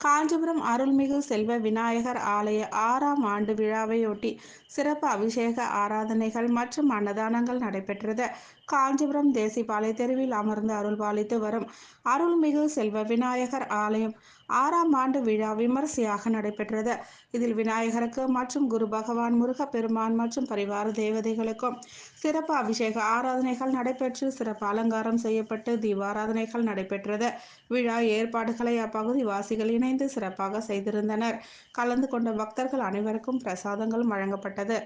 காஞ்சிபுரம் அருள்மிகு செல்வ விநாயகர் ஆலய 6ஆம் ஆண்டு விழாவையொட்டி சிறப்பு அபிஷேக ஆராதனைகள் மற்றும் அன்னதானங்கள் நடைபெற்றது. காஞ்சிபுரம் தேசிப்பாளைய தெருவில் அமர்ந்து அருள்பாலித்து வரும் அருள்மிகு செல்வ விநாயகர் ஆலயம் 6ஆம் ஆண்டு விழா விமரிசையாக நடைபெற்றது. இதில் விநாயகருக்கு மற்றும் குரு பகவான் முருகப்பெருமான் மற்றும் பரிவார தேவதைகளுக்கும் சிறப்பு அபிஷேக ஆராதனைகள் நடைபெற்று சிறப்பு அலங்காரம் செய்யப்பட்டு தீபாராதனைகள் நடைபெற்றது. விழா ஏற்பாடுகளை அப்பகுதி வாசிகள் இணைந்து சிறப்பாக செய்திருந்தனர். கலந்து கொண்ட பக்தர்கள் அனைவருக்கும் பிரசாதங்கள் வழங்கப்பட்டது.